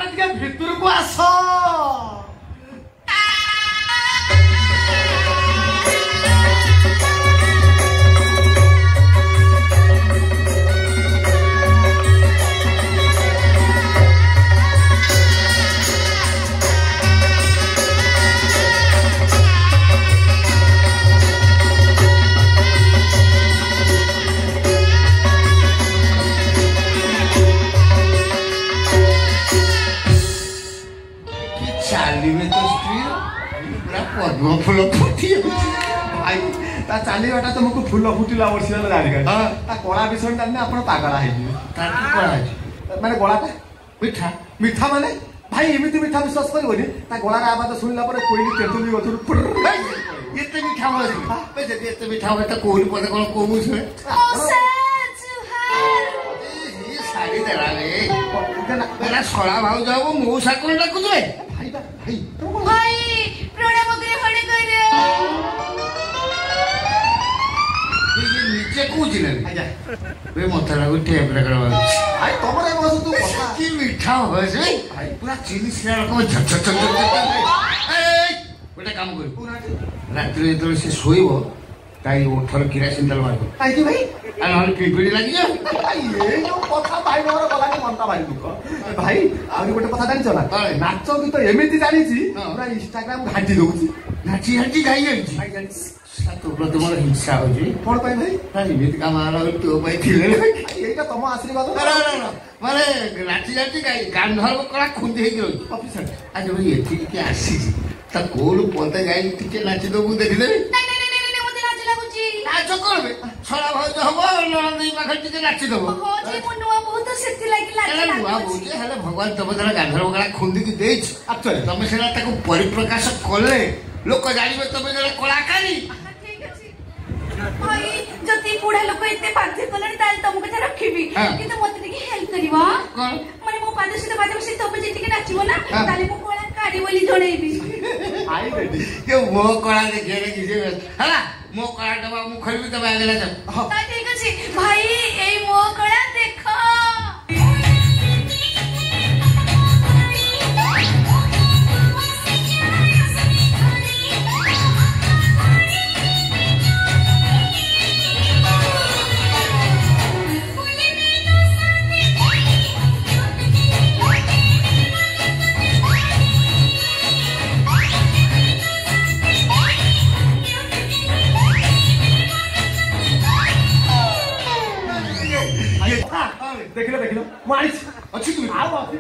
टिके भितर को आस पद्म फूल फुटी भाई ता चाली बाटा तुमको फूल फुटिला वर्ष जानी कला विषय जाने आप पागला है माने गलाटा मिठा मिठा माने भाई एमती मिठा विश्वास करनी गलार आवाज शुणला कोई तेतुली गछ एत मिठा एत मिठा हे तो कोई पद कौन कहूँ शाड़ी देला सड़ा भाव जाओ मौसा कौन डाकू भाई भाई भाई प्रणाम ग्रहण नीचे कूचिले वे मत लागू टेप रगड़ा भाई तमरे बस तू पता की मीठा हो से भाई पूरा चीनी से रकम झट झट झट ए गोटे काम कर रात्रि तो से सोइबो ताई ओठर किरासिन तेल मारबो काई की भाई आ नहले पिपिड़ी लागि जा ये जो कथा भाई मोर गला के मनता भाई दुख भाई आउरी गोटे कथा जानि चला नाच गीत एमिति जानि छी पूरा इंस्टाग्राम घाटी दोछि नाची हटी गाई जाई भाई जानि सातो ब्रत मोर हिंसा हो जी कोन पाई भाई ताई एमिति काम आला तो भाई थिले एटा तम आशीर्वाद ना माने नाची जाति गाई गांधर्व कला खुंदी हे गयो ऑफिसर आज भाई एथि के आसी ता कोल पते गाई टिके नाची दबु देखि देबे नाच करबे छड़ा भज हबो ननदी पाखा टिके नाची दबो हो जे मो नुआ बहुत सेति लागी लागी नुआ बहुत हेले भगवान तब जरा गांधर्व कला खुंदी की देछ एक्चुअली तमे सेना ताको परिप्रकाश करले लोक जानिबे तमे जरा कलाकारी ठीक अछि भाई जति बुढ़ा लोक एते बाध्य कलर ताल तुमको जा रखिबी किंतु मते टिके हेल्प करिवा माने मो पाद से बादम से तब जे टिके नाचिबो ना ताले मो कला कारी बोली जोड़ेबी आई रेडी के मो कला देखे रे किसे हला मो कला दबा मुखर भी दबा गेला सब ता ठीक अछि भाई एई मो कला देखो देखिलो देखिलो मारिस अच्छी तुम आओ अच्छी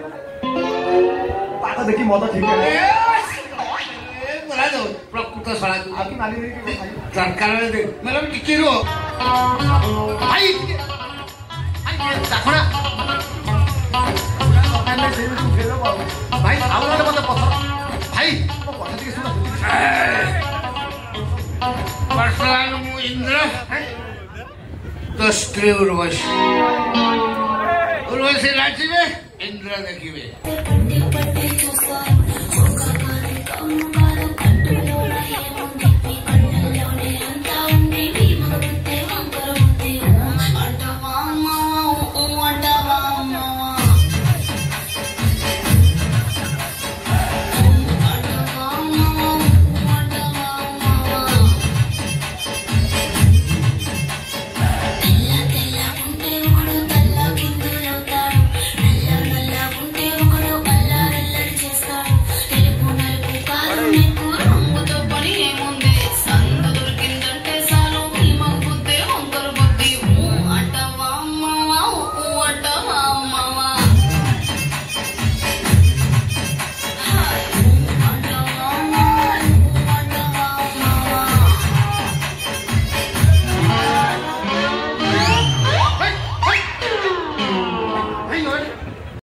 पाता देखि मत ठीक है ए बोला दो प्रकृत सळा आपकी नाली रे सरकार रे दे मतलब टिके रो भाई भाई जाखना सरकार ने से तू फेरो बाबू भाई आओ ना मत पत्थर भाई तो कथा टिके सुन वर्षलाल मु इंद्र दस्ते उर्वशी उर्वशी नाचिबे इंद्र देखिबे